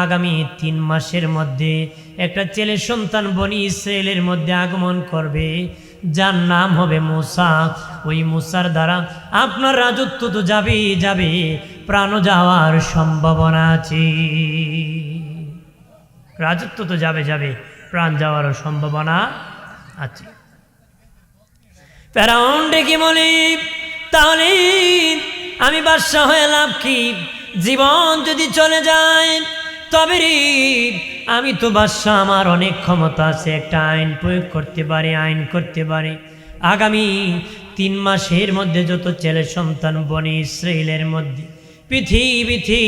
আগামী 3 মাসের মধ্যে একটা ছেলে সন্তান বনি ইসরায়েলের মধ্যে আগমন করবে, যার নাম হবে মূসা। ওই মূসার দ্বারা আপনার রাজত্ব তো যাবেই যাবে, প্রাণ যাওয়ার সম্ভাবনা আছে। রাজত্ব তো যাবে যাবে, প্রাণ যাওয়ারও সম্ভাবনা আছে। ফেরাউন ডেকে বলে, তাহলে আমি বাদশা হয়ে লাভ কি? জীবন যদি চলে যায় তবে রে আমি তো বাদশা, আমার অনেক ক্ষমতা আছে, একটা আইন প্রয়োগ করতে পারি, আইন করতে পারি। আগামী 3 মাসের মধ্যে যত ছেলে সন্তান বনি ইসরায়েলের মধ্যে পৃথিবীতে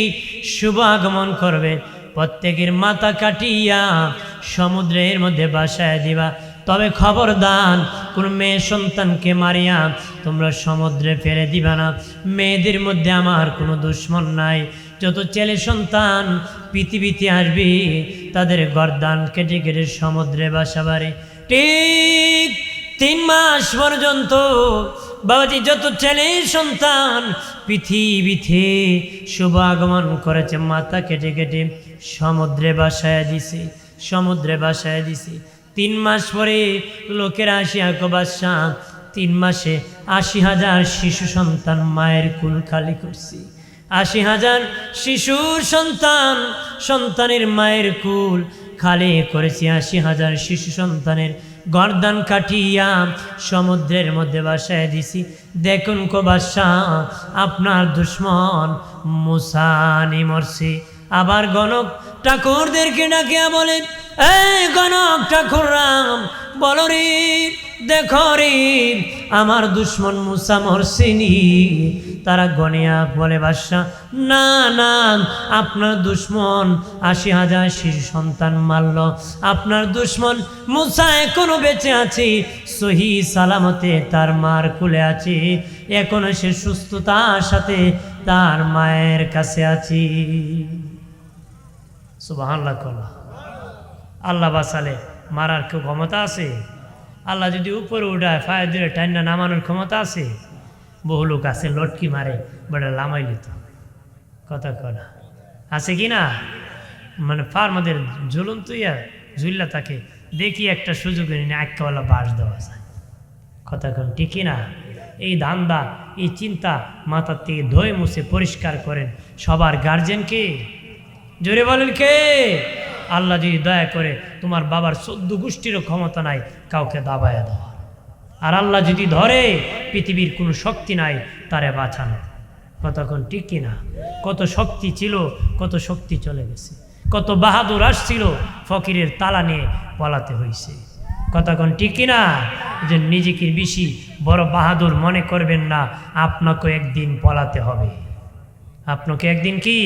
শুভ আগমন করবে, প্রত্যেকের মাথা কাটিয়া সমুদ্রের মধ্যে ভাসায় দিবা। তবে খবরদার কোন মেয়ে সন্তানকে মারিয়া তোমরা সমুদ্রে ফেলে দিবা না। মেয়েদের মধ্যে আমার কোনো দুশ্মন নাই। যত ছেলে সন্তান পৃথিবীতে আসবে তাদের গর্দান কেটে কেটে সমুদ্রে ভাসাবারে। ঠিক 3 মাস পর্যন্ত বাবাজি যত ছেলে সন্তান পৃথিবীতে শুভ আগমন করেছে মাথা কেটে কেটে সমুদ্রে ভাসায় দিছে, সমুদ্রে ভাসায় দিছে। 3 মাস পরে লোকেরা আসিয়া বাদশা 3 মাসে 80,000 শিশু সন্তান মায়ের কুল খালি করছি। 80,000 শিশু সন্তানের মায়ের কুল খালি করেছি। 80,000 শিশু সন্তানের গর্দান কাটিয়া সমুদ্রের মধ্যে ভাসায় দিছি। দেখুন বাদশা, আপনার দুশ্মন মূসা নি মরছে। আবার গণক ঠাকুরদেরকে ডাকিয়া বলেন, এই গণক ঠাকুররাম বলো রে, দেখো রে আমার দুশ্মন মূসা মরছেনি। তারা গনিয়া বলে, বাদশা না না, আপনার দুশ্মন 80,000 শিশু সন্তান মারল, আপনার দুশ্মন মূসা এখনো বেঁচে আছে, সহি সালামতে তার মার কুলে আছে, এখনো সে সুস্থতার সাথে তার মায়ের কাছে আছে। সুবহানাল্লাহ। আল্লাহ বাঁচালে মারার কেউ ক্ষমতা আছে? আল্লাহ যদি উপরে উঠায় ফায়ার দিয়ে টাইনা নামানোর ক্ষমতা আছে? বহু লোক আছে লটকি মারে, বেটা লামাই লিত, কথা কনা আছে কি না? মানে ফার মধ্যে ঝুলন তুইয়া ঝুল্লা তাকে দেখি একটা সুযোগ নিয়ে আক্কাওয়ালা বাস দেওয়া যায়, কথা কন ঠিক না? এই ধান্দা, এই চিন্তা মাথার থেকে ধুয়ে মুছে পরিষ্কার করেন সবার গার্জেনকে। জোরে বলেন কে? আল্লাহ যদি দয়া করে, তোমার বাবার 14 গোষ্ঠীরও ক্ষমতা নাই কাউকে দাবায় দেওয়া, আর আল্লাহ যদি ধরে পৃথিবীর কোনো শক্তি নাই তারে বাঁচানো, কতক্ষণ ঠিক কিনা? কত শক্তি ছিল, কত শক্তি চলে গেছে, কত বাহাদুর আসছিল, ফকিরের তালা নিয়ে পলাতে হয়েছে, কতক্ষণ ঠিক কিনা? যে নিজেকে বেশি বড় বাহাদুর মনে করবেন না, আপনাকে একদিন পলাতে হবে, আপনাকে একদিন কি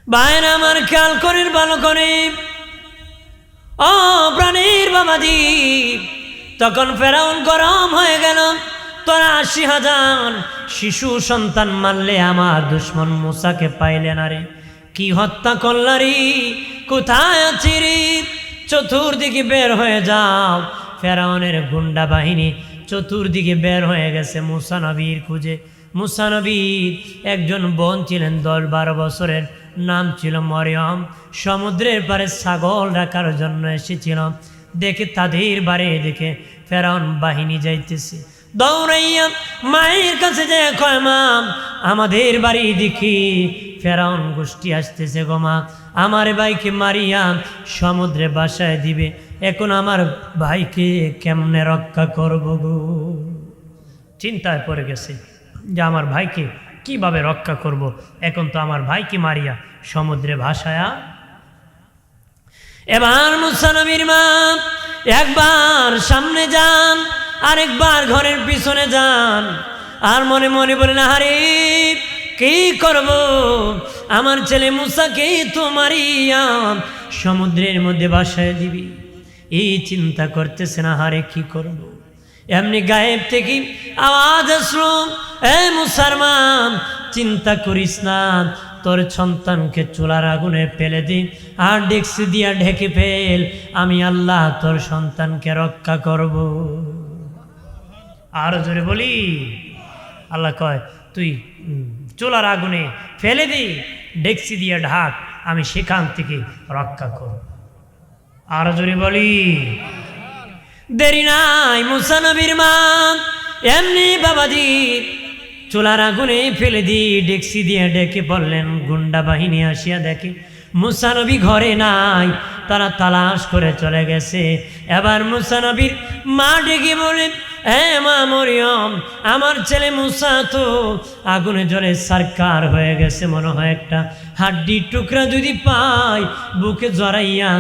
বাইরে আমার খেয়াল করেন ভালো করে। ও প্রাণীর বাবাজি, তখন ফেরাউন গরম হয়ে গেল, তোরা 80,000 শিশু সন্তান মারলে আমার দুশ্মন মূসাকে পাইলে না রে, কি হত্যা করলা রে, কোথায় আছি রে, চতুর্দিকে বের হয়ে যাও। ফেরাউনের গুন্ডা বাহিনী চতুর্দিকে বের হয়ে গেছে মূসা নবীর খুঁজে। মূসা নবীর একজন বোন ছিলেন 10-12 বছরের, নাম ছিল মরিয়ম। সমুদ্রের পারে ছাগল রাখার জন্য এসেছিল, দেখে তাদের বাড়ি দেখে ফেরাউন বাহিনী যাইতেছে, দৌড়াইয়া মায়ের কাছে যায়, কয় মা আমাদের বাড়ি দেখি ফেরাউন গোষ্ঠী আসতেছে গো মা, আমার ভাইকে মারিয়া সমুদ্রে ভাসায় দিবে, এখন আমার ভাইকে কেমনে রক্ষা করব গো। চিন্তায় পড়ে গেছে যে আমার ভাইকে কিভাবে রক্ষা করব, এখন তো আমার ভাইকে মারিয়া সমুদ্রে ভাসায়া। এবার মূসা নবীর মা একবার সামনে যান, আরেকবার ঘরের পিছনে যান, আর মনে মনে বলেন, আরে কি করব, আমার ছেলে মূসাকে তো মারিয়া সমুদ্রের মধ্যে ভাসায় দিবি। এই চিন্তা করতেছে না, হারে কি করব। এমনি গায়েব থেকে আওয়াজ আসলো, এ মূসার মা চিন্তা করিস না, তোর সন্তানকে চুলার আগুনে ফেলে দি, আর ডেক্সি দিয়া ঢেকে ফেল, আমি আল্লাহ তোর সন্তানকে রক্ষা করব। আরো জোরে বলি, আল্লাহ কয় তুই চুলার আগুনে ফেলে দিই, ডেকচি দিয়ে ঢাক, আমি সেখান থেকে রক্ষা করব। আর জোরে বলি, দেরি নাই। মুসা নবীর মা এমনি বাবাজি চুলার আগুনে ফেলে দিয়ে ডেকচি দিয়ে ডেকে বললেন, গুন্ডা বাহিনী আসিয়া দেখে মুসা নবী ঘরে নাই, তারা তালাশ করে চলে গেছে। এবার মুসা নবীর মা ডেকে বলে, হ্যাঁ মা মরিয়ম, আমার ছেলে মুসা তো আগুনে জ্বলে সারকার হয়ে গেছে, মনে হয় একটা হাড্ডির টুকরা যদি পাই বুকে জড়াইয়া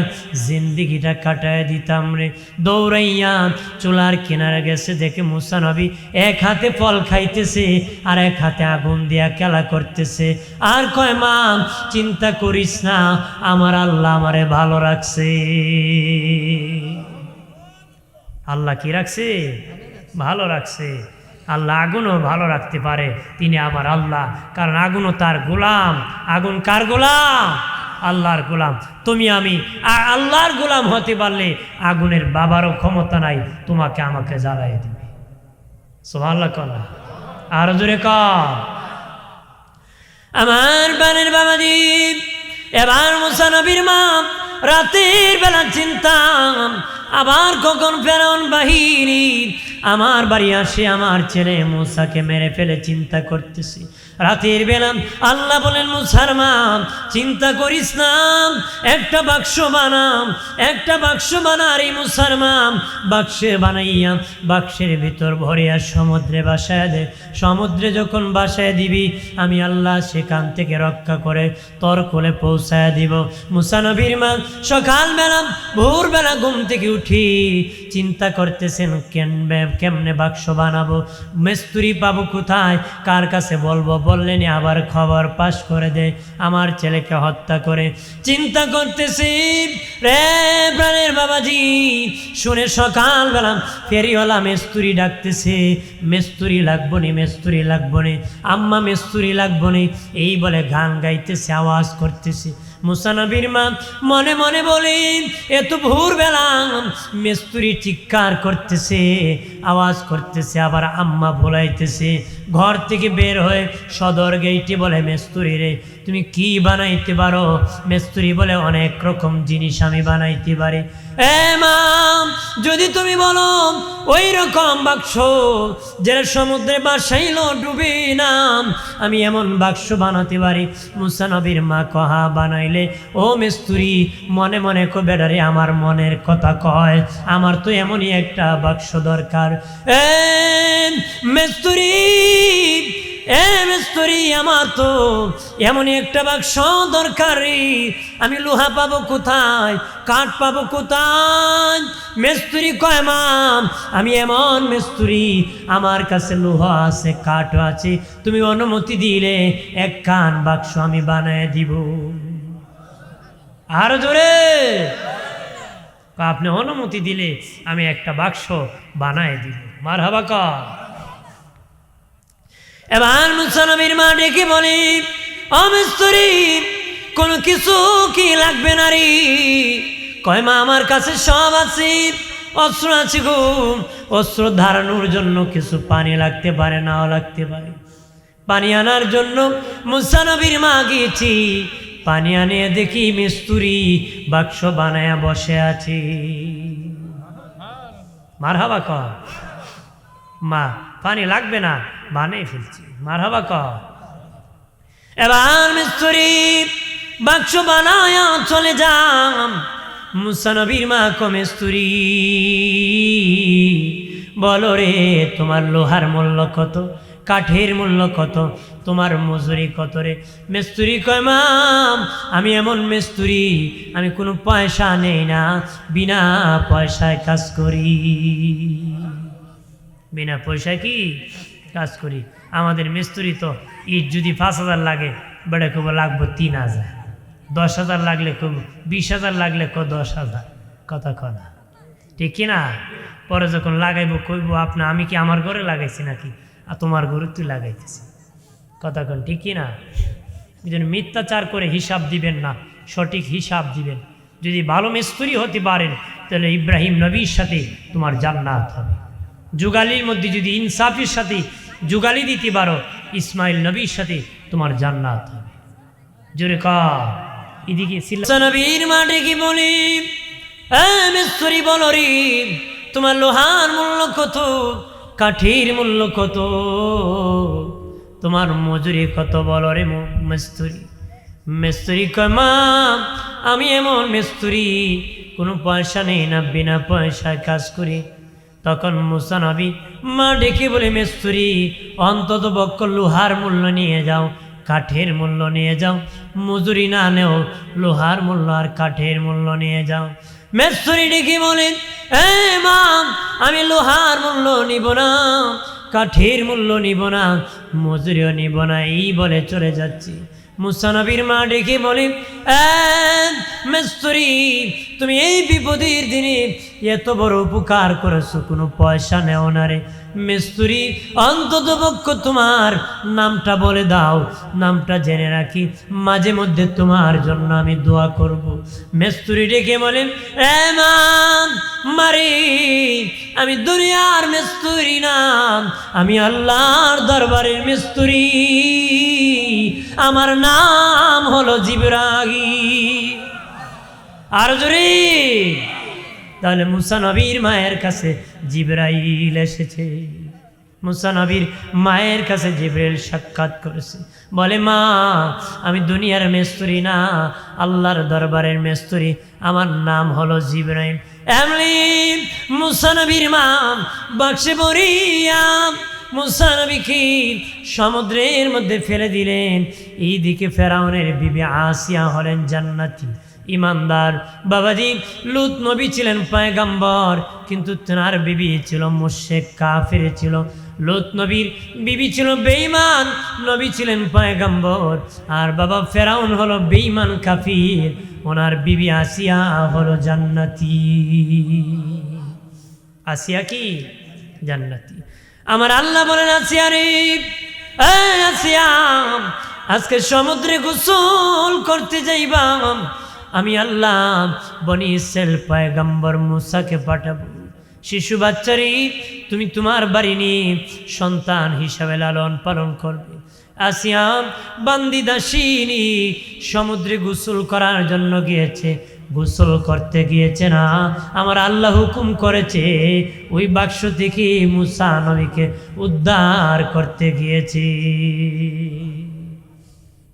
জিন্দিগিটা কাটায় দিতাম রে। দৌড়াইয়া চুলার কিনারে গেছে, দেখে মুসা নবী এক হাতে ফল খাইতেছে আর এক হাতে আগুন দিয়া খেলা করতেছে। আর কয়, মা চিন্তা করিস না, আমার আল্লাহ আমারে ভালো রাখছে। আল্লাহ কি রাখছে? ভালো রাখছে। আল্লাহ আগুনও ভালো রাখতে পারে, তিনি আমার আল্লাহ, কারণ আগুনও তার গোলাম। আগুন কার গোলাম? আল্লাহর গোলাম। তুমি আমি আল্লাহর গোলাম হতে পারলে আগুনের বাবারও ক্ষমতা নাই তোমাকে আমাকে জ্বালাই দিবে। সুবহানাল্লাহ কনা, আর জোরে কর। আমার বানের বাবাজি, এবার মুসা নবীর মা রাতের বেলা চিন্তা, আবার কখন ফেরাউন বাহিনী আমার বাড়ি আসে আমার ছেলে মুসাকে মেরে ফেলে, চিন্তা করতেছি। রাতের বেলা আল্লাহ বলেন, মুসার মা চিন্তা করিস না, একটা বাক্স বানাম, একটা বাক্স বানার। এই মুসার মা বাক্সে বানাইয়া বাক্সের ভিতর ভরিয়া সমুদ্রে বাসায় দে। সমুদ্রে যখন বাসায় দিবি আমি আল্লাহ সেখান থেকে রক্ষা করে তোর কোলে পৌঁছায় দিব। মুসা নবীর মা সকালবেলা ভোরবেলা ঘুম থেকে উঠি চিন্তা করতেছেন, কেমনে বাক্স বানাবো, মিস্ত্রি পাবো কোথায়, কার কাছে বলবো। বললেন আবার খবর পাশ করে দে আমার ছেলেকে হত্যা করে। চিন্তা করতেছি রে প্রাণের বাবাজি, শুনে সকালবেলা ফেরিওয়ালা মিস্ত্রি ডাকতেছে, মিস্ত্রি লাগবো নি, মিস্ত্রি লাগবো নি, আম্মা মিস্ত্রি লাগবো নি, এই বলে গান গাইতেছে, আওয়াজ করতেছে। মুসা নবীর মা মনে মনে বলে, এত ভোরবেলা মিস্ত্রি চিৎকার করতেছে, আওয়াজ করতেছে, আবার আম্মা ভোলাইতেছে। ঘর থেকে বের হয়ে সদর গেইটে বলে, মিস্ত্রি রে তুমি কি বানাইতে পারো? মিস্ত্রি বলে, অনেক রকম জিনিস আমি বানাইতে পারি। এ মা, যদি তুমি বলো ওই রকম বাক্স যেটা সমুদ্রে বাসাইল ডুবে না, আমি এমন বাক্স বানাতে পারি। মুসা নবীর মা কহা, বানাইলে ও মিস্ত্রি মনে মনে কো বেড়ারে আমার মনের কথা কয়, আমার তো এমনই একটা বাক্স দরকার। মিস্ত্রি আমার তো এমনই একটা বাক্স দরকার, আমি লোহা পাবো কোথায়, কাঠ পাবো কোথায়? মিস্ত্রি কয়, মা আমি এমন মিস্ত্রি, আমার কাছে লোহা আছে, কাঠ আছে, তুমি অনুমতি দিলে এক কান বাক্স আমি বানায় দিব। আরো জোরে, আপনি অনুমতি দিলে আমি একটা বাক্স বানায় দিব। মারহাবা কর। এবার মুসা নবীর মা ডেকে বলে, ও মিস্ত্রি কোনো কিছু কি লাগবে না রে? কয়, মা আমার কাছে সব আছে, অস্ত্র আছে গো, অস্ত্র ধারণের জন্য কিছু পানি লাগতে পারে, নাও লাগতে পারে। পানি আনার জন্য মুসা নবীর মা গিয়েছি, পানি আনিয়ে দেখি মিস্ত্রি বাক্স বানায়া বসে আছে। মারহাবা কর। মা পানি লাগবে না, বানিয়ে ফেলছি। মারহাবা কর। এবার মিস্ত্রি বাক্স বানায়া চলে যাম। মুসা নবীর মা কো, মিস্ত্রি বলো রে তোমার লোহার মূল্য কত, কাঠের মূল্য কত, তোমার মজুরি কত রে? মিস্ত্রি কয়, মা আমি এমন মিস্ত্রি, আমি কোনো পয়সা নেই না, বিনা পয়সায় কাজ করি। বিনা পয়সায় কি কাজ করি? আমাদের মিস্ত্রি তো ইট যদি 5,000 লাগে, বেড়ে খুব লাগবো 3,000, 10,000 লাগলে খুব, 20,000 লাগলে 10,000, কথা কনা ঠিক কিনা? পরে যখন লাগাইবো কইব, আপনি আমি কি আমার ঘরে লাগাইছি নাকি, আর তোমার ঘরে তুই লাগাইতেছি, কথা কন ঠিক কিনা? এই জন্য মিথ্যাচার করে হিসাব দিবেন না, সঠিক হিসাব দিবেন। যদি ভালো মিস্ত্রি হতে পারেন তাহলে ইব্রাহিম নবীর সাথে তোমার জান্নাত হবে। যুগালির মধ্যে যদি ইনসাফের সাথে যুগালি দিতে পারো, ইসমাইল নবীর সাথে তোমার জান্নাত হবে। জোরে কর এদিকে নবীর মা ডেকে বলি, মিস্ত্রি বলো রে, তোমার লোহার মূল্য কত, কাঠির মূল্য কত, তোমার মজুরি কত বলো রে মিস্ত্রি। মিস্ত্রি কয়, মা আমি এমন মিস্ত্রি কোনো পয়সা নেই না, বিনা পয়সায় কাজ করি। তখন মুসা নবী মা ডেকে বলে, মিস্ত্রি অন্তত পক্ষ লোহার মূল্য নিয়ে যাও, কাঠের মূল্য নিয়ে যাও, মজুরি না নেও, লোহার মূল্য আর কাঠের মূল্য নিয়ে যাও। মিস্ত্রি ডেকে বলে, মা আমি লোহার মূল্য নিব না, কাঠের মূল্য নিব না, মজুরিও নিব না, এই বলে চলে যাচ্ছি। মুসা নবীর মা ডেকে বলে, মিস্ত্রি তুমি এই বিপদের দিনে এত বড় উপকার করেছো, কোনো পয়সা নেও না রে। মিস্ত্রি অন্তত পক্ষ তোমার নামটা বলে দাও, নামটা জেনে রাখি, মাঝে মধ্যে তোমার জন্য আমি দোয়া করব। মিস্ত্রি ডেকে বলেন, মারে আমি দুনিয়ার মিস্ত্রি না, আমি আল্লাহর দরবারের মিস্ত্রি, আমার নাম হলো জিবরাইল। আর জোরে তাহলে মুসা নবীর মায়ের কাছে জিবরাইল এসেছে। মুসা নবীর মায়ের কাছে জিবরাইল সাক্ষাৎ করেছে, বলে, মা আমি দুনিয়ার মিস্ত্রি না, আল্লাহর দরবারের মিস্ত্রি, আমার নাম হলো জিবরাইল। এমনি মুসা নবীর মা বাক্সে ভরিয়া মুসা নবীকে সমুদ্রের মধ্যে ফেলে দিলেন। এইদিকে ফেরাউনের বিবি আসিয়া হলেন জান্নাতি ইমানদার। বাবাজি লুত নবী ছিলেন পয়গম্বর, কিন্তু তার বিবি ছিল মুশরিক কাফির ছিল। লুত নবীর বিবি ছিল বেঈমান, নবী ছিলেন পয়গম্বর। আর বাবা ফেরাউন হলো বেঈমান কাফির, ওনার বিবি আসিয়া হলো জান্নাতি। আসিয়া কি জান্নাতি। আমার আল্লাহ বলেন, আসিয়া রে, আসিয়া আজকে সমুদ্রে গোসল করতে যাইবা, আমি আল্লাহ বনি ইসরাইল পয়গম্বর মুসাকে পাঠাবো। শিশু বাচ্চারি তুমি তোমার বাড়ি নিয়ে সন্তান হিসাবে লালন পালন করবে। আসিয়া বান্দি দাসিনী সমুদ্রে গোসল করার জন্য গিয়েছে, গোসল করতে গিয়েছে না, আমার আল্লাহ হুকুম করেছে ওই বাক্স থেকে মুসা নবীকে উদ্ধার করতে গিয়েছে।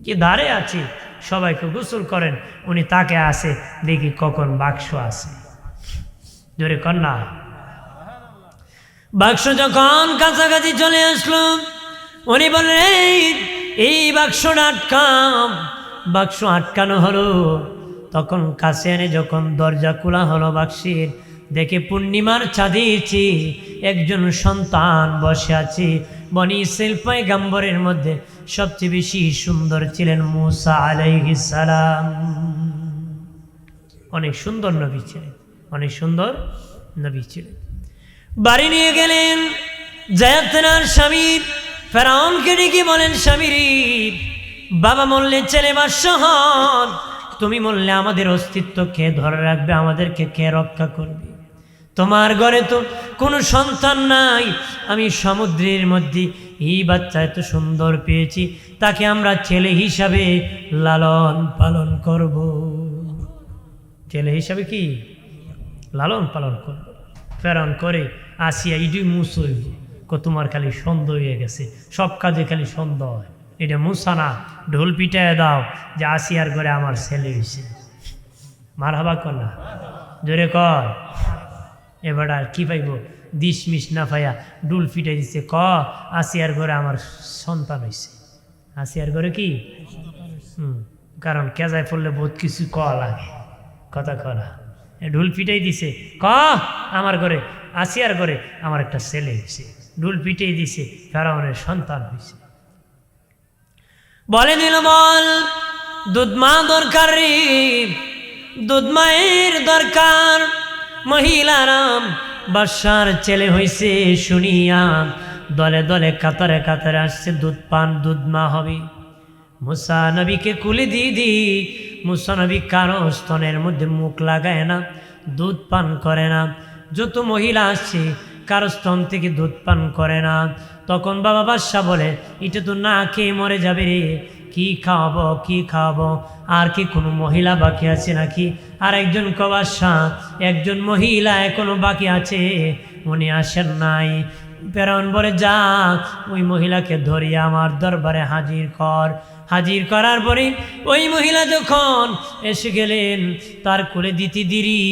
কি দাঁড়ে আছে, সবাইকে গোসল করেন, উনি তাকে আসে দেখি কখন বাক্স আসে। জোরে কন্যা বাক্স যখন কাছাকাছি চলে আসলো, উনি বললেন, এই বাক্সটা আটকাম। বাক্স আটকানো হলো, তখন কাছে এনে যখন দরজা খোলা হলো বাক্সের, দেখে পূর্ণিমার চাঁদিয়েছি একজন সন্তান বসে আছে। বনি ইসরাইল পয়গম্বরের মধ্যে সবচেয়ে বেশি সুন্দর ছিলেন মুসা আলাইহিস সালাম। অনেক সুন্দর নবী ছিলেন, অনেক সুন্দর নবী ছিলেন। বাড়ি নিয়ে গেলেন, জায়াতনার স্বামী ফেরাউনকে ডেকে বলেন, স্বামীরি বাবা মরলে ছেলে বাদশাহ হন, তুমি মরলে আমাদের অস্তিত্ব কে ধরে রাখবে, আমাদেরকে কে রক্ষা করবে? তোমার ঘরে তো কোনো সন্তান নাই, আমি সমুদ্রের মধ্যে এই বাচ্চা এত সুন্দর পেয়েছি, তাকে আমরা ছেলে হিসাবে লালন পালন করব। ছেলে হিসাবে কি লালন পালন করব। ফেরাউন করে আসিয়া ইডি মুসই তোমার খালি সন্দেহ হয়ে গেছে, সব কাজে খালি সন্দেহ হয়, এটা মুসা না, ঢোল পিটায় দাও যে আসিয়ার ঘরে আমার ছেলে হয়েছে। মারহাবা কর না, জোরে কর। এবার আর কি পাইব, দিশ মিশ না পাইয়া ডুল পিটাই দিচ্ছে, ক আসিয়ার ঘরে আমার সন্তান হয়েছে। আসিয়ার ঘরে কি কারণ কেজায় পড়লে বহুত কিছু ক লাগে, কথা করা। ঢুল পিটাই দিছে, ক আমার ঘরে আসিয়ার ঘরে আমার একটা ছেলে হয়েছে। ঢুল পিটাই দিছে, ফেরাউনের সন্তান হয়েছে। বলে দিল, বল দুধ মা দরকার রে, দুধ মায়ের দরকার। মহিলারাম বাদশার ছেলে হয়েছে শুনিয়া দলে দলে কাতারে কাতারে আসছে, দুধ পান, দুধ মা হবে। মুসা নবীকে কুলে দিদি, মুসা নবী কারো স্তনের মধ্যে মুখ লাগায় না, দুধ পান করে না। যত মহিলা আসছে কারো স্তন থেকে দুধ পান করে না। তখন বাবা বাদশা বলে, এটা তো না খেয়ে মরে যাবে রে, কি খাওয়াবো কি খাওয়াবো, আর কি কোনো মহিলা বাকি আছে নাকি? আর একজন বাদশা, একজন মহিলা এখনো বাকি আছে, উনি আসেন নাই। ফেরাউন বলে, যা ওই মহিলাকে ধরিয়ে আমার দরবারে হাজির কর। হাজির করার পরে ওই মহিলা যখন এসে গেলেন, তার কোলে দিতে দেরি,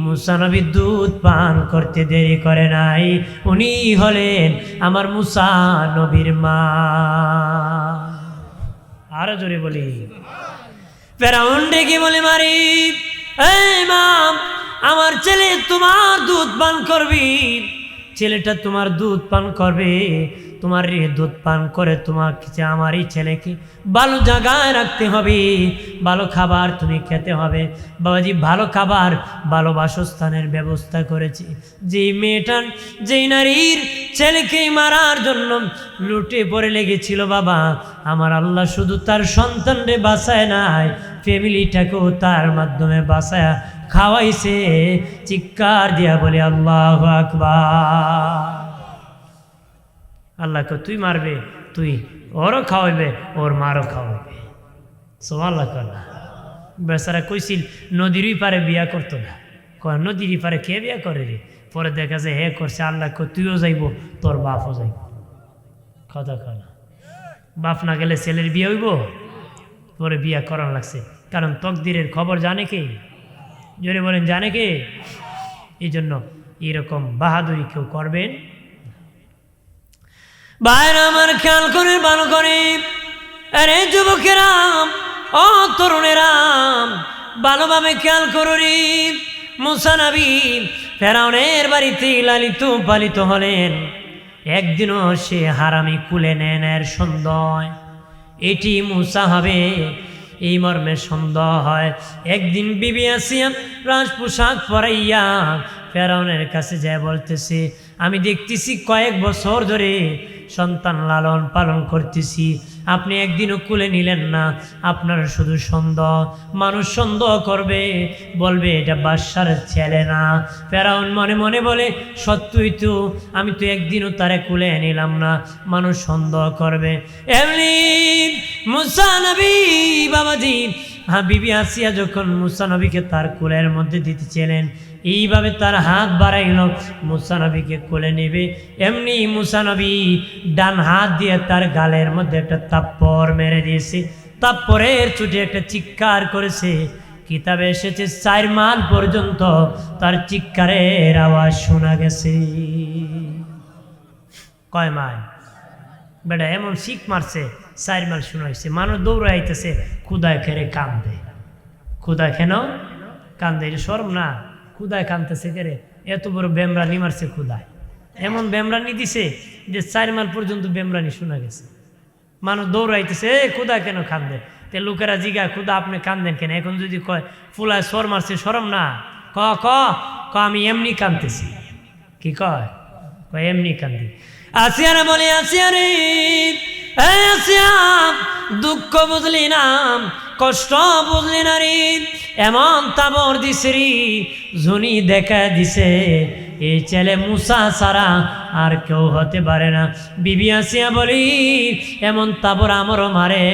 মুসা নবী দুধ পান করতে দেরি করে নাই। উনি হলেন আমার মুসা নবীর মা। আরো জোরে বলি। ফেরাউন ডেকে বলে, মারি এই মা, আমার ছেলে তোমার দুধ পান করবি, ছেলেটা তোমার দুধ পান করবে, তোমার দুধ পান করে তোমাকে আমার এই ছেলেকে ভালো জায়গায় রাখতে হবে, ভালো খাবার তুমি খেতে হবে। বাবাজি, ভালো খাবার ভালো বাসস্থানের ব্যবস্থা করেছি। যেই মেয়েটার, যেই নারীর ছেলেকে মারার জন্য লুটে পড়ে লেগেছিল বাবা, আমার আল্লাহ শুধু তার সন্তানরে বাঁচায় নাই, ফ্যামিলিটাকেও তার মাধ্যমে বাঁচায় খাওয়াইছে। চিৎকার দিয়া বলে আল্লাহু আকবার। আল্লাহকে তুই মারবে, তুই ওরও খাওয়াইবে, ওর মারও খাওয়াইবে। সুবহানাল্লাহ। কল্লা বেচারা কইছিল নদীরই পারে বিয়া করতো না, কয় নদীরই পারে কে বিয়া করে রে? পরে দেখা যায় হে করছে, আল্লাহ তুইও যাইব, তোর বাপও যাইব। কথা কয় না, বাপ না গেলে ছেলের বিয়ে হইব, পরে বিয়া করার লাগছে, কারণ তকদিরের খবর জানে কে? জোরে বলেন, জানে কে? এই জন্য এরকম বাহাদুরি কেউ করবেন। ভাইরা আমার, খেয়াল করে ভালো করে, আরে যুবকেরা, ও তরুণেরা, ভালোভাবে খেয়াল করো রে। মুসা নবী ফেরাউনের বাড়িতে লালিত পালিত হলেন। একদিনও সে হারামি কুলে নেন এর সন্দেহ, এটি মুসা হবে এই মর্মে সন্দেহ হয়। একদিন বিবি আসিয়া রাজ পোশাক পরাইয়া ফেরাউনের কাছে যায় বলতেছে, আমি দেখতেছি কয়েক বছর ধরে সন্তান লালন পালন করতেছি, আপনি একদিনও কুলে নিলেন না, আপনার শুধু সন্দেহ, মানুষ সন্দেহ করবে, বলবে এটা বাদশার ছেলে না। ফেরাউন মনে মনে বলে, সত্যই তো, আমি তো একদিনও তারে কুলে নিলাম না, মানুষ সন্দেহ করবে। এমনি মুসা নবী বাবাজি, বিবি আসিয়া যখন মুসা নবীকে তার কোলের মধ্যে দিতেছিলেন, এইভাবে তার হাত বাড়াইল মুসা নবীকে কোলে নেবে, এমনি মুসা নবী ডান হাত দিয়ে তার গালের মধ্যে একটা তাপ্পড় মেরে দিয়েছে। তাপ্পড়ের চোটে একটা চিৎকার করেছে। কিতাবে এসেছে 4 মাইল পর্যন্ত তার চিৎকারের আওয়াজ শোনা গেছে। কয় মাইল? বেটা এমন শিখ মারছে, 4 মাইল শোনা হয়েছে। মানুষ দৌড়াইতেছে, ক্ষুদায় খেরে কান্দে। ক্ষুদায় খেন কান্দে, এটা শরম না? ক্ষুদায় কান্দতেছে কেরে? এত বড় বেমরানি মারছে ক্ষুদায়, এমন বেমরানি দিছে যে 4 মাইল পর্যন্ত বেমরানি শোনা গেছে। মানুষ দৌড়াইতেছে, ক্ষুদা কেন কান্দে? তে লোকেরা জিগা, ক্ষুদা আপনি কান্দেন কেন? এখন যদি কয় ফুলায় সর মারছে, শরম না? ক ক ক আমি এমনি কান্দতেছি। কি কয়? কয় এমনি কান্দি। আসিয়ারা বলে, আসিয়া রে, আসিয়া, দুঃখ বুঝলি না, কষ্ট বুঝলি না রে, এমন তাবর দিছে রে, ঝুনি দেখা দিছে, এই ছেলে মুসা ছাড়া আর কেউ হতে পারে না। বিবি আসিয়া বলি, এমন তাবর আমারও মারে,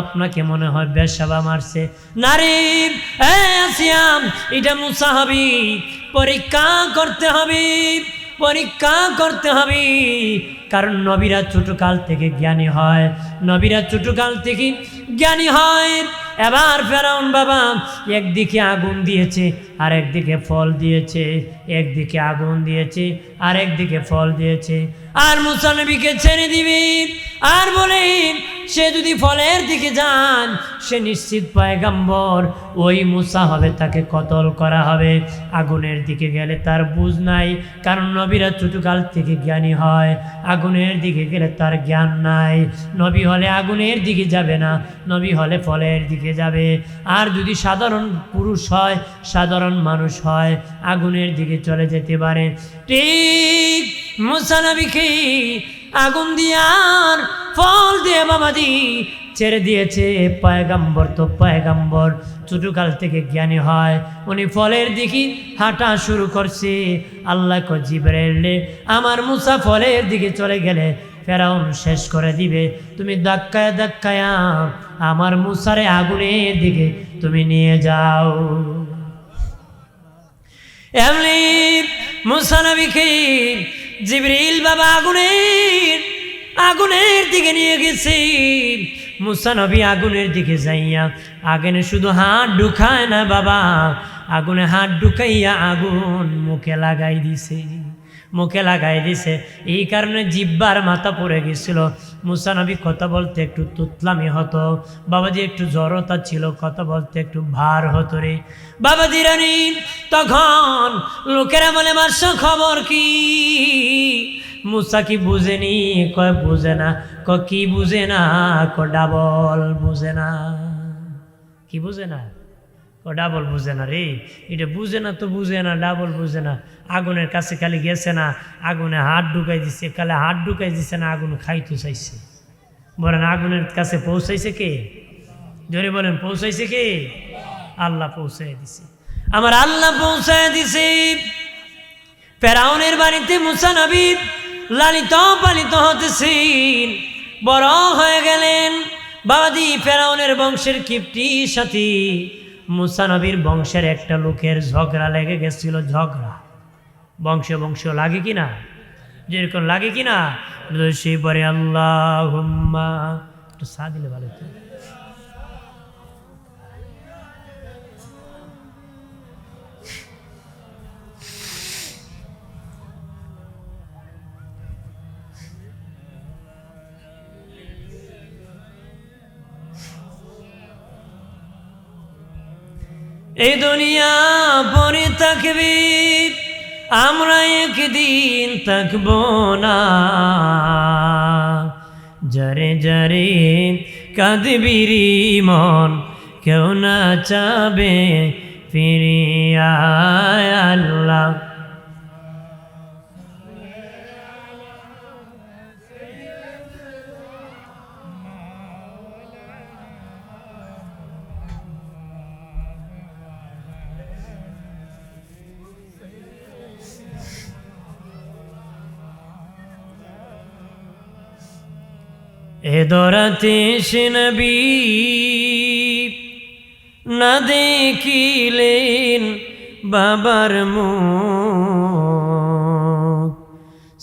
আপনাকে মনে হয় বেশ্যাবা মারছে? নারী আসিয়া, এটা মুসা হবি, পরীক্ষা করতে হবে, পরীক্ষা করতে হবে, কারণ নবীরা ছোটকাল থেকে জ্ঞানী হয়, নবীরা ছোটকাল থেকে জ্ঞানী হয়। এবার ফেরাউন বাবা একদিকে আগুন দিয়েছে আর একদিকে ফল দিয়েছে, একদিকে আগুন দিয়েছে আর একদিকে ফল দিয়েছে, আর মুসা নবীকে ছেড়ে দিবে আর বলে সে যদি ফলের দিকে যান সে নিশ্চিত পয়গম্বর, ওই মুসা হবে, তাকে কতল করা হবে। আগুনের দিকে গেলে তার বুঝ নাই, কারণ নবীরা ছোটকাল থেকে জ্ঞানী হয়, আগুনের দিকে গেলে তার জ্ঞান নাই। নবী হলে আগুনের দিকে যাবে না, নবী হলে ফলের দিকে যাবে। আর যদি সাধারণ পুরুষ হয়, সাধারণ মানুষ হয়, আগুনের দিকে চলে যেতে পারে। ঠিক মুসা নবীকে আগুন দিয়ে আর ফল দিয়ে বাবাজি ছেড়ে দিয়েছে। পয়গম্বর তো পয়গম্বর, ছোটকাল থেকে জ্ঞানী হয়, উনি ফলের দিকে হাঁটা শুরু করছে। আল্লাহ কো জিবরাইল, আমার মুসা ফলের দিকে চলে গেলে ফেরাউন শেষ করে দিবে। তুমি ধাক্কায় ধাক্কায় আমার মুসারে আগুনের দিকে তুমি নিয়ে যাও। এমনি মুসা নবীকে জিবরিল বাবা আগুনের দিকে নিয়ে গেছে। মুসা নবী আগুনের দিকে যাইয়া আগুনে শুধু হাত ঢুকায় না বাবা, আগুনে হাত ঢুকাইয়া আগুন মুখে লাগাই দিছে। এই কারণে জিব্বার মাথা পড়ে গেছিল। মুসা নবী কথা বলতে একটু তুতলামি হতো, বাবাজি একটু জড়তা ছিল, কথা বলতে একটু ভার হতো রে বাবাজি রানী। তখন লোকেরা বলে বাদশা খবর কি? মুসা কি বুঝেনি? কয় বুঝে না। কি বুঝে না? ডাবল বুঝে না। কি বুঝে না? ডাবল বুঝে না রে। এটা বুঝে না তো বুঝে না, ডাবল বুঝে না। আগুনের কাছে খালি গেছে না, আগুনে হাত ঢুকাই দিছে, খালি হাত ঢুকাই দিছে না, আগুন খাইতে চাইছে। বলেন আগুনের কাছে পৌঁছাইছে কে? জোরে বলেন পৌঁছাইছে কে? আল্লাহ পৌঁছাই দিছে, আমার আল্লাহ পৌঁছাই দিছে। ফেরাউনের বাড়িতে মুসা নবী লালিত পালিত হতেছেন, বড় হয়ে গেলেন। বাবাজি ফেরাউনের বংশের কিপ্টির সাথে মুসা নবীর বংশের একটা লোকের ঝগড়া লেগে গেছিল। ঝগড়া বংশ লাগে কিনা? যেরকম লাগে কিনা? সে পরে আল্লাহুম্মা একটু সা দিলে ভালো হতো। এই দুনিয়া পরে থাকবে, আমরা একদিন থাকব না। যারে যারে কাঁদবিরি মন, কেউ না চাবে ফিরিয়া আল্লাহ। এ দরাতে সে নবী না দেখিলেন বাবার মুখ,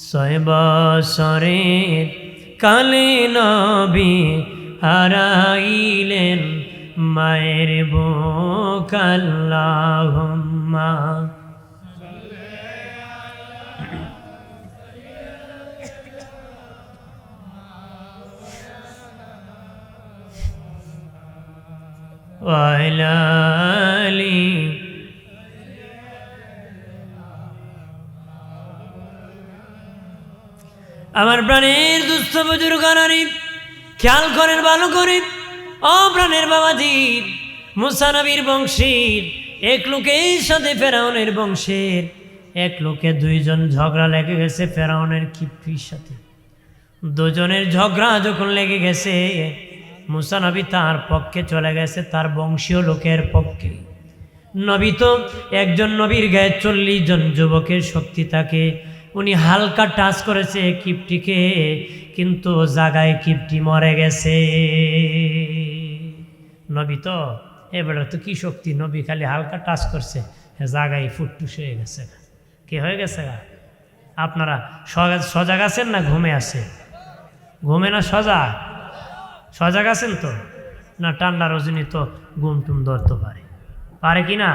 6 বছরের কালে নবী হারাইলেন মায়ের বুক। আল্লাহুম্মা ওয়ালা আলি। আমার প্রাণের দুস্থ বুজুর্গানারি খেয়াল করেন ভালো করে। ও প্রাণের বাবাজি, মুসা নবীর বংশের এক লোকের সাথে ফেরাউনের বংশের এক লোকে 2 জন ঝগড়া লেগে গেছে ফেরাউনের কিপ্টির সাথে। 2 জনের ঝগড়া যখন লেগে গেছে, মুসা নবী তার পক্ষে চলে গেছে, তার বংশীয় লোকের পক্ষে। নবী তো একজন নবীর গায়ে 40 জন যুবকের শক্তি থাকে। উনি হালকা টাচ করেছে কিপ্টিকে, কিন্তু জায়গায় কিপ্টি মরে গেছে। নবী তো এবারে তো কি শক্তি, নবী খালি হালকা টাচ করছে, জায়গায় ফুটটুস হয়ে গেছে। কি হয়ে গেছে? আপনারা সজাগ আছেন না ঘুমে আছে? ঘুমে না সজাগ আছেন তো? না ঠান্ডা রজনী তো ঘুম টুম ধরতে পারে কি না?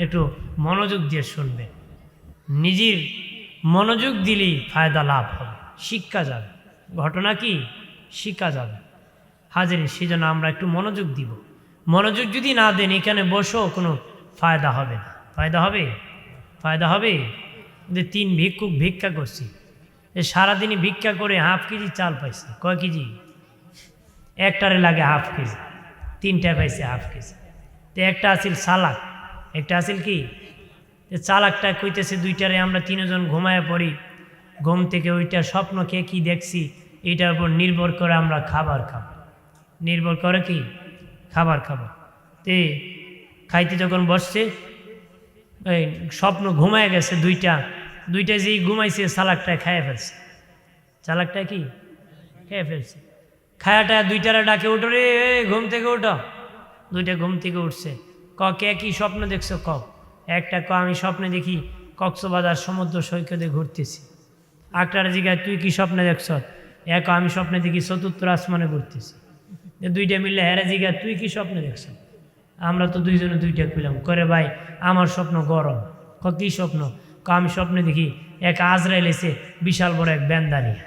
একটু মনোযোগ দিয়ে শুনবে। নিজের মনোযোগ দিলেই ফায়দা লাভ হবে, শিক্ষা যাবে। ঘটনা কি? শিক্ষা যাবে। হাজিরি, সেজন্য আমরা একটু মনোযোগ দিব। মনোযোগ যদি না দেন, এখানে বসো কোনো ফায়দা হবে না। ফায়দা হবে। 3 ভিক্ষুক ভিক্ষা করছি, সারাদিনই ভিক্ষা করে ½ কেজি চাল পাইছে। কয় কেজি? একটারে লাগে ½ কেজি, 3টা পাইছে ½ কেজি। তো একটা আছিল চালাক, একটা আছিল কি? চালাকটা কইতেছে 2টারে আমরা 3 জন ঘুমায় পড়ি, ঘুম থেকে ওইটা স্বপ্ন কে কি দেখছি এটার উপর নির্ভর করে আমরা খাবার খাবো। নির্ভর করে কি? খাবার খাবো। তে খাইতে যখন বসছে, এই স্বপ্ন ঘুমায় গেছে, দুইটা যেই ঘুমাইছে চালাকটায় খাইয়ে ফেলছে। চালাকটা কি খেয়ে ফেলছে। খায়াটা দুইটারা ডাকে, উঠো রে, ঘুম থেকে উঠো। দুইটা ঘুম থেকে উঠছে। কে কি স্বপ্ন দেখছো? একটা আমি স্বপ্নে দেখি কক্সবাজার সমুদ্র সৈকতে ঘুরতেছি। আরেকটার জিগায় তুই কি স্বপ্নে দেখছ? আমি স্বপ্নে দেখি চতুর্থ আসমানে ঘুরতেছি। দুইটা মিললে হেরা জিগায় তুই কি স্বপ্নে দেখছ? আমরা তো দুইজনে দুইটা কইলাম। করে ভাই আমার স্বপ্ন গরম। কি স্বপ্ন? আমি স্বপ্নে দেখি আজরাইল এসে বিশাল বড় এক বেন্দা নিয়ে,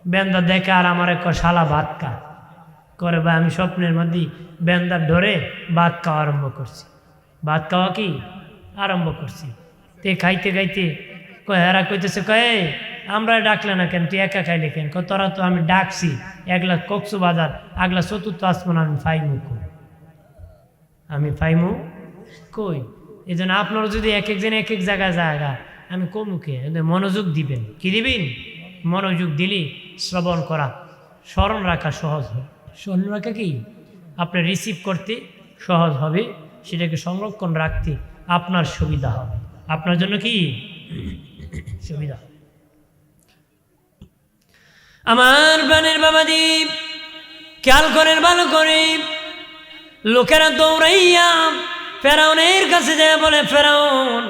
বেন্দা দেখে আর আমার এক শালা ভাত খা। করে ভাই আমি স্বপ্নের মধ্যে বেন্দার ধরে ভাত খাওয়া আরম্ভ করছি। ভাত খাওয়া কি আরম্ভ করছি। তে খাইতে খাইতে হেরা কইতেছে, আমরা ডাকলে না কেন? তুই একা খাইলে কেন? তোরা তো আমি ডাকছি, একলা কক্সবাজার আগলা চতুর্থ আসমান আমি ফাইমু কই, আমি ফাইমু কই। এই জন্য আপনারা যদি এক একজন এক এক জায়গায় জায়গা আমি কমুকে মনোযোগ দিবেন। কি দিবেন? মনোযোগ দিলি শ্রবণ করা, স্মরণ রাখা সহজ হবে। স্মরণ রাখা কি আপনার রিসিভ করতে সহজ হবে, সেটাকে সংরক্ষণ রাখতে আপনার সুবিধা হবে, আপনার জন্য কি সুবিধা। আমার বানের বাবাজি খেয়াল করেন ভালো করে, লোকেরা দৌড়াইয়া ফেরাউনের কাছে যায় বলে, ফেরাউন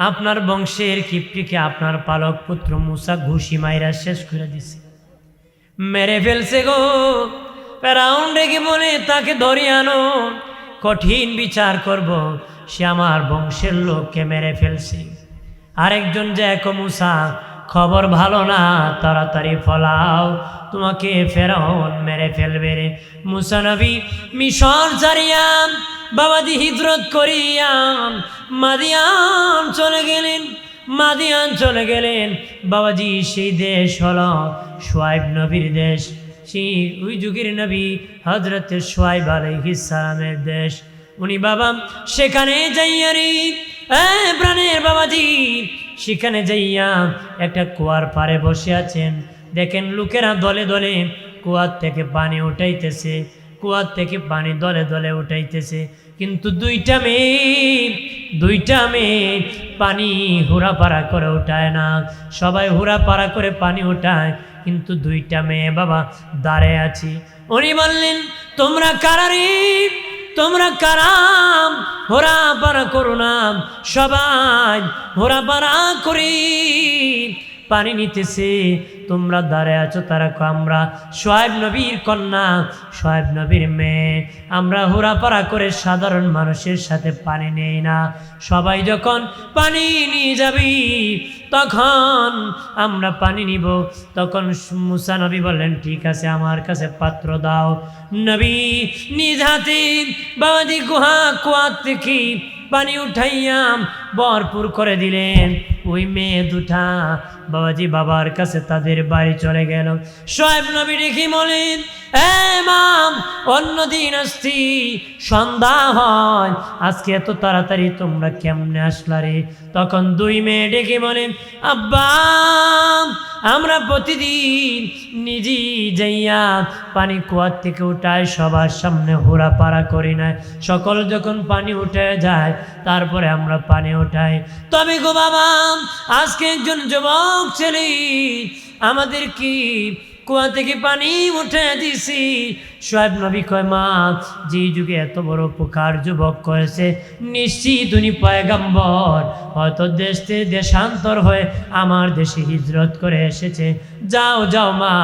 আপনার বংশের কিপ্টিকে আপনার পালক পুত্র মুসা ঘুষি মাইরা শেষ করে দিছে, মেরে ফেলছে গো। ফেরাউন রেগে বলে, তাকে ধরে আনো, কঠিন বিচার করব, সে আমার বংশের লোককে মেরে ফেলছে। আরেকজন যে মুসা খবর ভালো না, তাড়াতাড়ি ফলাও, তোমাকে ফেরাউন মেরে ফেলবে রে। মুসা নবী মিশর ছাড়িয়া বাবাজি হিজরত করিয়া মাদিয়ান চলে গেলেন। মাদিয়ান চলে গেলেন বাবাজি, সেই দেশ হলো শুআয়ব নবীর দেশ। সেই ওই যুগের নবী হযরত শুআয়ব আলাইহিস সালামের দেশ। উনি বাবা সেখানে যাইয়া রে প্রাণের বাবাজি, সেখানে যাইয়া একটা কুয়ার পাড়ে বসে আছেন। দেখেন লোকেরা দলে দলে কুয়ার থেকে পানি উঠাইতেছে, কুয়ার থেকে পানি দলে দলে উঠাইতেছে। কিন্তু দুইটা মেয়ে পানি হুড়াপাড়া করে উঠায় না। সবাই হুড়াপাড়া করে পানি উঠায়, কিন্তু দুইটা মেয়ে বাবা দাঁড়ায় আছে। উনি বললেন, তোমরা কারা রে? তোমরা কারাম? হোরাপাড়া করো না, সবাই হোরাপাড়া করি পানি নিতেছে, তোমরা দাঁড়ায় আছো। তারা আমরা শুআয়ব নবীর কন্যা, শুআয়ব নবীর মেয়ে, আমরা হোরাপাড়া করে সাধারণ মানুষের সাথে পানি নেই না। সবাই যখন পানি নিয়ে যাবি তখন আমরা পানি নিব। তখন মুসা নবী বললেন, ঠিক আছে, আমার কাছে পাত্র দাও। নবী নিজ হাতে বাবাজি কুয়া থেকে পানি উঠাইয়া ভরপুর করে দিলেন। ওই মেয়ে দুটা বাবাজি বাবার কাছে তাদের বাড়ি চলে গেল। শুআয়ব নবী দেখি বলেন, মাম অন্যদিন আসছি, সন্ধ্যা হয়, আজকে এত তাড়াতাড়ি তোমরা কেমনে আসলা রে? তখন দুই মেয়ে ডেকে বলেন, আব্বা আমরা প্রতিদিন নিজে যাইয়া পানি কুয়ার থেকে উঠায়, সবার সামনে হুড়াপাড়া করি না। সকল যখন পানি উঠে যায় তারপরে আমরা পানি উঠাই। তবে গো বাবা, আজকে একজন যুবক ছেলে আমাদের কি কুয়া থেকে পানি উঠে দিছি। শুআয়ব নবী কয়, মা যে যুগে এত বড় উপকার যুবক করেছে, নিশ্চিত উনি পয়গম্বর, হয়তো দেশ থেকে দেশান্তর হয়ে আমার দেশে হিজরত করে এসেছে। যাও যাও মা,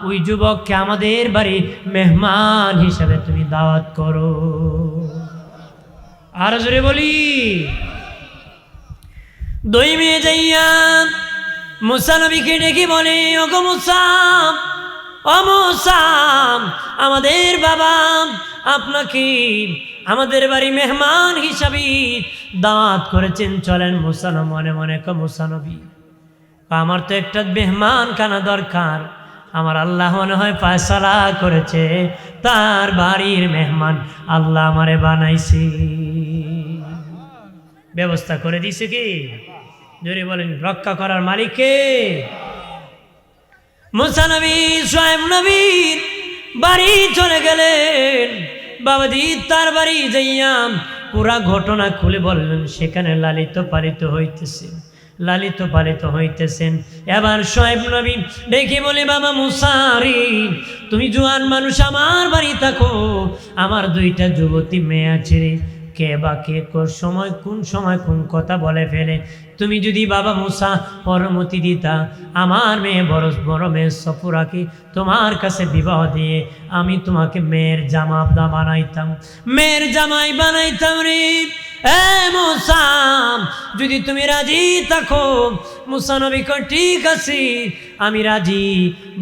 ওই যুবককে আমাদের বাড়ি মেহমান হিসাবে তুমি দাওয়াত করো। আর জোরে বলি। দুই মেয়ে যাইয়া মুসা নবীকে ডেকে বলে, ওগো মুসা, ও মুসা, আমাদের বাবা আপনাকে আমাদের বাড়ি মেহমান হিসাবে দাওয়াত করেছেন, চলেন। মুসা মনে মনে মুসা নবী, আমার তো একটা মেহমান খানা দরকার। আমার আল্লাহ মনে হয় ফয়সালা করেছে, তার বাড়ির মেহমান আল্লাহ আমারে বানাইছে, ব্যবস্থা করে দিছে। কি জোরে বলেন, রক্ষা করার মালিক কে? মুসা নবী শুআয়ব নবীর বাড়ি চলে গেলেন। বাবাজি তার বাড়ি যাইয়া পুরা ঘটনা খুলে বললেন। সেখানে লালিত পালিত হইতেছে, লালিত পালিত হইতেছেন। এবার শোয়েব নবী ডেকে বলে, বাবা মুসা রে, তুমি জোয়ান মানুষ, আমার বাড়ি থাকো, আমার দুইটা যুবতী মেয়ে আছে রে, কে বা কে কোন সময় কোন কথা বলে ফেলে। তুমি যদি বাবা মুসা পরমতি দিতা, আমার মেয়ে বড় বড় মেয়ে সফুরাকে তোমার কাছে বিবাহ দিয়ে আমি তোমাকে মেয়ের জামা বানাইতাম, মেয়ের জামাই বানাইতাম রে। এ মুসা, যদি তুমি রাজি থাকো। মুসা নবী কয়, ঠিক আছে, আমি রাজি।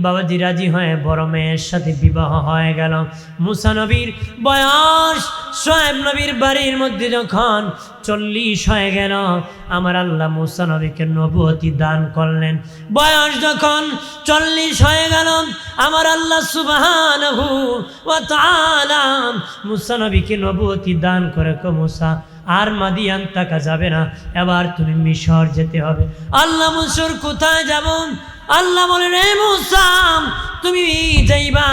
বাবাজি রাজি হয়ে বড় মেয়ের সাথে বিবাহ হয়ে গেল। মুসা নবীর বয়স শোয়েব নবীর বাড়ির মধ্যে যখন 40 হয়ে গেল, আমার আল্লাহ মুসা নবীকে নবুয়তি দান করলেন। বয়স যখন 40 হয়ে গেল, আমার আল্লাহ সুবহানাহু ওয়া তাআলা মুসা নবীকে নবুয়তি দান করে, কো মুসা, আর মাদিয়ান থাকা যাবে না, এবার তুমি মিশর যেতে হবে। আল্লাহ, মিশর কোথায় যাব? আল্লাহ বলেন, রে মুসা, তুমি যাইবা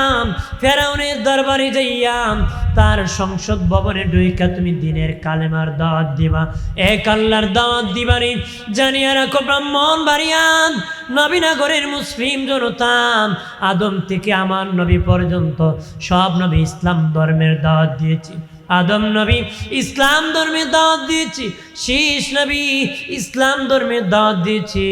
ফেরাউনের দরবারে যাইয়া তার সংসদ ভবনে ঢুইকা তুমি দিনের কালেমার দাওয়াত দিবা, এক আল্লাহর দাওয়াত দিবারে। জানিয়া রাখো, ব্রাহ্মণবাড়িয়া নবীনগরের মুসলিম জনতা, আদম থেকে আমার নবী পর্যন্ত সব নবী ইসলাম ধর্মের দাওয়াত দিয়েছি। আদম নবী ইসলাম ধর্মের দাওয়াত দিয়েছি, শীষ নবী ইসলাম ধর্মের দাওয়াত দিয়েছি,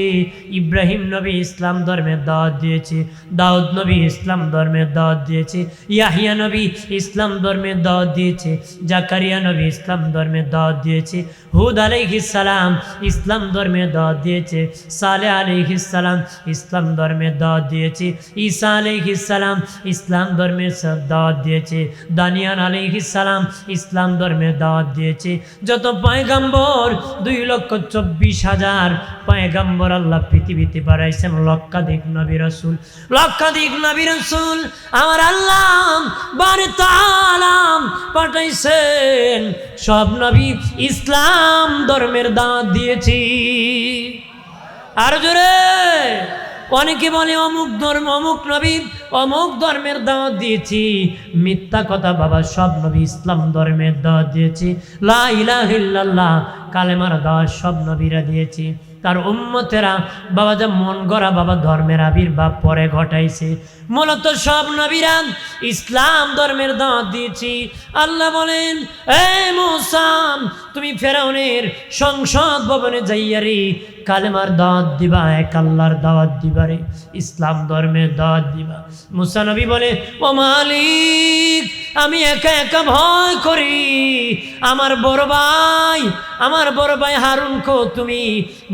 ইব্রাহিম নবী ইসলাম ধর্মের দাওয়াত দিয়েছি, দাউদ নবী ইসলাম ধর্মের দাওয়াত দিয়েছি, ইয়াহিয়া নবী ইসলাম ধর্মের দাওয়াত দিয়েছে, জাকারিয়া নবী ইসলাম ধর্মের দাওয়াত দিয়েছে, হুদ আলাইহিস সালাম ইসলাম ধর্মের দাওয়াত দিয়েছে, সালেহ আলাইহিস সালাম ইসলাম ধর্মের দাওয়াত দিয়েছে, ঈসা আলাইহিস সালাম ইসলাম ধর্মের দাওয়াত দিয়েছে, দানিয়াল আলাইহিস সালাম ইসলাম ধর্মের দাওয়াত দিয়েছে। যত পয়গম্বর 2,24,000 পয়গম্বর আল্লাহ পৃথিবীতে পাঠাইছেন, লক্ষাধিক নবী রাসূল, লক্ষাধিক নবী রাসূল আমার আল্লাহ বারে তাআলা পাঠাইছেন। সব নবী ইসলাম ধর্মের দাওয়াত দিয়েছি। আর জোরে, অনেকে বলে অমুক ধর্ম, অমুক নবী অমুক ধর্মের দাওয়াত দিয়েছি। মিথ্যা কথা বাবা, সব নবী ইসলাম ধর্মের দাওয়াত দিয়েছি। লা ইলাহা ইল্লাল্লাহ কালেমার দাওয়াত সব নবীরা দিয়েছি। তার উম্মতেরা বাবা যা মন গড়া বাবা ধর্মের আবির্ভাব পরে ঘটাইছে, মূলত সব নবীরা ইসলাম ধর্মের দাওয়াত দিয়েছি। আল্লাহ বলেন, এ মুসা, তুমি ফেরাউনের সংসদ ভবনে যাইয়া রে কালেমার দাওয়াত দিবা, এক আল্লাহর দাওয়াত দিবা রে, ইসলাম ধর্মের দাওয়াত দিবা। মুসা নবী বলে, ও মালিক, আমি একা একা ভয় করি, আমার বড় ভাই হারুনকে তুমি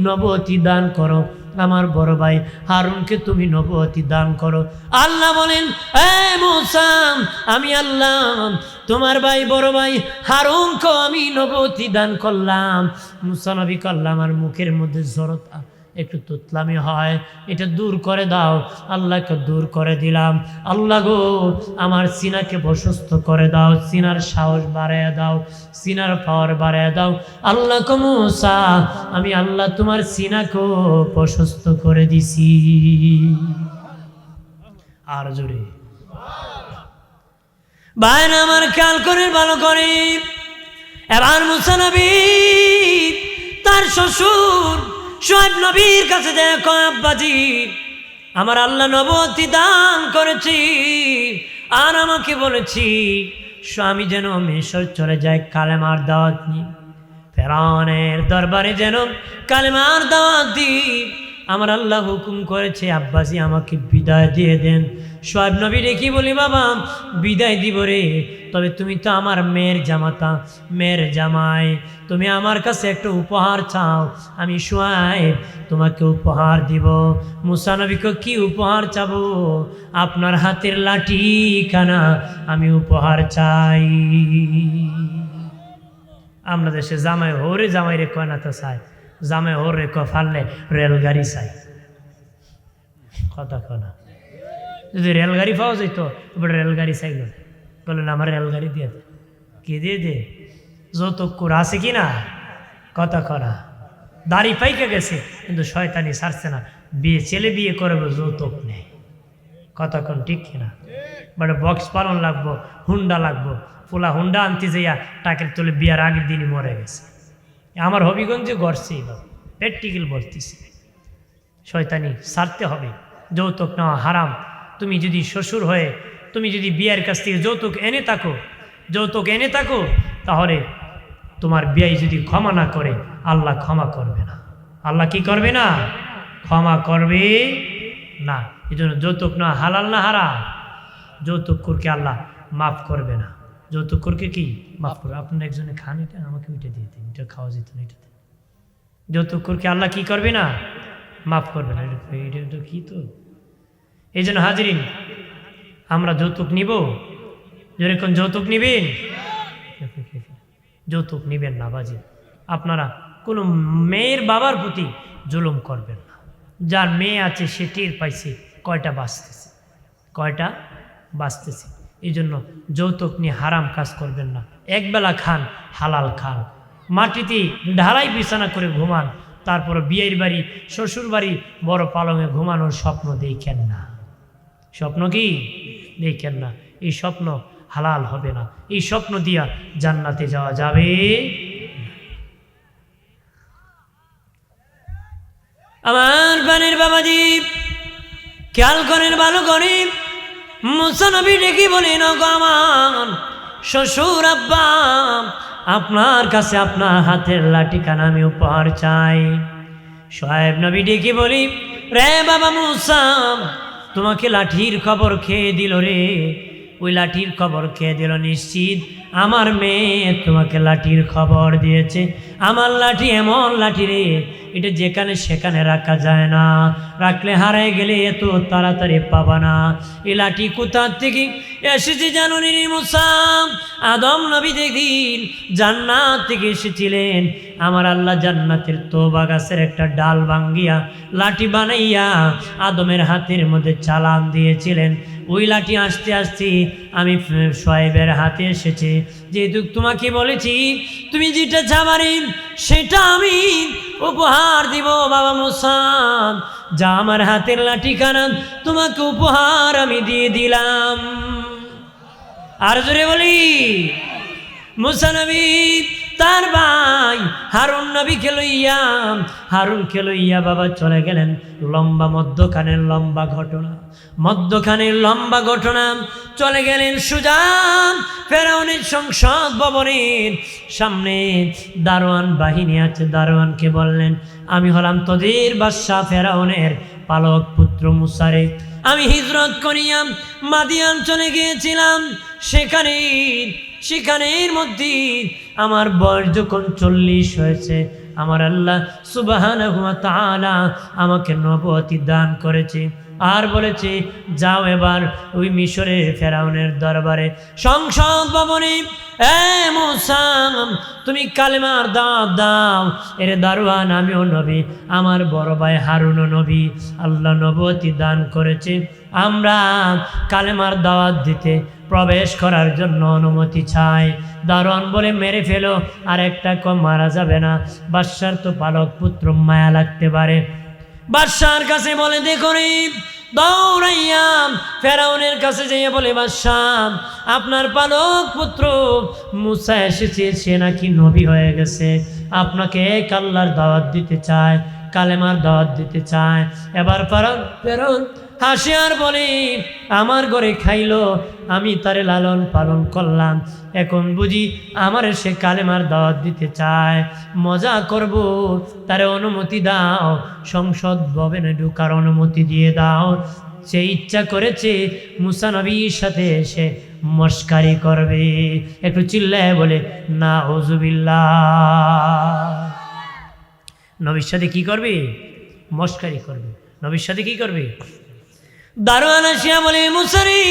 নবুয়তি দান করো, আমার বড় ভাই হারুনকে তুমি নবুয়তি দান করো। আল্লাহ বলেন, এ মুসা, আমি আল্লাহ তোমার ভাই বড় ভাই হারুনকে আমি নবুয়তি দান করলাম। মুসা নবী করলাম, আমার মুখের মধ্যে জড়তা একটু তুতলামি হয়, এটা দূর করে দাও। আল্লাহকে দূর করে দিলাম। আল্লাহ গো, আমার সিনাকে প্রশস্ত করে দাও, সিনার সাহস বাড়াইয়া দাও, সিনার পাওয়ার বাড়াইয়া দাও। আল্লাহ কো মুসা, আমি আল্লাহ তোমার সিনাকেও প্রশস্ত করে দিছি। আর জোরে বাইরে আমার খেয়াল করে ভালো করে। এবার মুসা নবী তার শ্বশুর শোয়েব নবীর কাছে যায়, কয় আব্বাজি, আমার আল্লাহ নবুয়তি দান করেছি, আর আমাকে বলেছি স্বামী যেন মিশর চলে যায় কালেমার দাওয়াত নিয়ে, ফেরাউনের দরবারে যেন কালেমার দাওয়াত দিই। আমার আল্লাহ হুকুম করেছে, আব্বাসি আমাকে বিদায় দিয়ে দেন। শোয়েব নবী রেখে বলি, বাবা বিদায় দিব রে, তবে তুমি তো আমার মেয়ের জামাতা, মেয়ের জামাই, তুমি আমার কাছে একটা উপহার চাও, আমি শোয়েব তোমাকে উপহার দিব। মুসা নবীকে কি উপহার চাবো? আপনার হাতের লাঠি খানা আমি উপহার চাই। আমরা দেশে জামাই হরে জামাই রে কয় না তো চাই, জামাই হর রে ফাললে রেলগাড়ি চাই। কথা কনা, যদি রেলগাড়ি পাওয়া যেত এবার রেলগাড়ি চাইল, বললেন আমার রেলগাড়ি দিয়ে দে, কে দিয়ে দে? যৌতুক কুড়া আছে কি না? কথা কনা, দাড়ি পাইকে গেছে কিন্তু শয়তানি ছাড়ছে না, ছেলে বিয়ে করবে যৌতুক নেই। কথা কন ঠিক কিনা? বাট বক্স পালন লাগবো, হুন্ডা লাগবো, পোলা হুন্ডা আনতে যাইয়া টাকের তোলে বিয়ার আগের দিনই মরে গেছে। আমার হবিগঞ্জে ঘটছে, প্র্যাকটিক্যাল বলতেছি। শয়তানি ছাড়তে হবে। যৌতুক নেওয়া হারাম। তুমি যদি শ্বশুর হয়ে তুমি যদি বিয়ের কাছ থেকে যৌতুক এনে থাকো তাহলে তোমার বিয়ে যদি ক্ষমা না করে আল্লাহ ক্ষমা করবে না। আল্লাহ কি করবে না? ক্ষমা করবে না। এই জন্য যৌতুক নেওয়া হালাল না হারাম? যৌতুককে আল্লাহ মাফ করবে না। যৌতুককে কি মাফ করবে? আপনার একজনে খান, এটা আমাকে ওইটা দিয়ে দিন, এটা খাওয়া যেত না, এটা যৌতুককে আল্লাহ কি করবে না? মাফ করবে না। এটা কি? তো এই জন্য হাজরিন, আমরা যৌতুক নিব? যেরকম যৌতুক নিবেন, যৌতুক নিবেন না বাজি। আপনারা কোনো মেয়ের বাবার প্রতি জুলুম করবেন না। যার মেয়ে আছে সে টের পাইছে কয়টা বাঁচতেছে। এই জন্য যৌতুক নিয়ে হারাম কাজ করবেন না। একবেলা খান, হালাল খান। মাটিতে ঢালাই বিছানা করে ঘুমান, তারপর বিয়ের বাড়ি, শ্বশুর বাড়ি, বড় পালঙে ঘুমানোর স্বপ্ন দেখেন না। স্বপ্ন কি দেখেন না। এই স্বপ্ন হালাল হবে না। এই স্বপ্ন দিয়া জান্নাতে যাওয়া যাবে। আমার বানের বাবাজি, খেয়াল করেন ভালো করে। মুসা নবী ডেকে বলেন, ওগো আমার শ্বশুর আব্বা, আপনার কাছে আপনার হাতের লাঠিখানা আমি উপহার চাই। শোয়েব নবী ডেকে বলি, রে বাবা মুসা, তোমাকে লাঠির খবর খেয়ে দিল রে। ওই লাঠির খবর খেয়ে দিল নিশ্চিত আমার মেয়ে তোমাকে লাঠির খবর দিয়েছে। আমার লাঠি এমন লাঠি রে, এটা যেখানে সেখানে রাখা যায় না, রাখলে হারায় গেলে এত তাড়াতাড়ি পাবা না। এই লাঠি কোথা থেকে এসেছে জানো নি মুসা? আদম নবী দেখদিন জান্নাত থেকে এসেছিলেন। আমার আল্লাহ জান্নাতের তোবা গাছের একটা ডাল ভাঙ্গিয়া লাঠি বানাইয়া আদমের হাতের মধ্যে চালান দিয়েছিলেন। ওই লাঠি আস্তে আস্তে আমি শোয়েবের হাতে এসেছে। যেহেতু তোমাকে বলেছি তুমি যেটা চাবারেন সেটা আমি উপহার দিব বাবা মুসা। যা আমার হাতের লাঠিখানা তোমাকে উপহার আমি দিয়ে দিলাম। আর জোরে বলি, মুসা নবী তার ভাই হারুন নবীকে লইয়া বাবা চলে গেলেন। মধ্যখানের লম্বা ঘটনা চলে গেলেন সুজান ফেরাউনের সংসদ ভবনের সামনে। দারোয়ান বাহিনী আছে, দারোয়ানকে বললেন, আমি হলাম তোদের বাদশা ফেরাউনের পালক পুত্র মুসারে। আমি হিজরত করিয়া মাদিয়ান চলে গিয়েছিলাম। সেখানের মধ্যে আমার বয়স যখন 40 হয়েছে, আমার আল্লাহ সুবহানাহু ওয়া তাআলা আমাকে নবুয়তি দান করেছে। আর বলেছে, যাও এবার ওই মিশরের ফেরাউনের দরবারে সংসদ ভবনে, এ মুসা তুমি কালেমার দাওয়াত দাও। এরে দারোয়ান, আমিও নবী, আমার বড় ভাই হারুনও নবী, আল্লাহ নবুয়তি দান করেছে। আমরা কালেমার দাওয়াত দিতে প্রবেশ করার জন্য অনুমতি চাই। দারোয়ান বলে, মেরে ফেলো, আর একটা কম মারা যাবে না। বাদশার তো পালক পুত্র, মায়া লাগতে পারে। বাদশার কাছে বলে, দেখো রে, দৌড়াইয়া ফেরাউনের কাছে যেয়ে বলে, বাদশাহ আপনার পালক পুত্র মুসা এসেছে, সে নাকি নবী হয়ে গেছে, আপনাকে এক আল্লাহর দাওয়াত দিতে চায়, কালেমার দাওয়াত দিতে চায়। এবার ফেরাউন হাসে আর বলে, আমার ঘরে খাইলো, আমি তারে লালন পালন করলাম, এখন বুঝি আমার সে কালেমার দাওয়াত দিতে চায়, মজা করব, তারে অনুমতি দাও, সংসদ ভবনে ঢোকার অনুমতি দিয়ে দাও। সে ইচ্ছা করেছে মুসা নবীর সাথে এসে মস্কারি করবে। একটু চিল্লায় বলে নাউজুবিল্লাহ। নবীর সাথে কি করবে? মস্কারি করবে। নবীর সাথে কি করবে? দারোয়ান আসিয়া বলে, মুসা রে,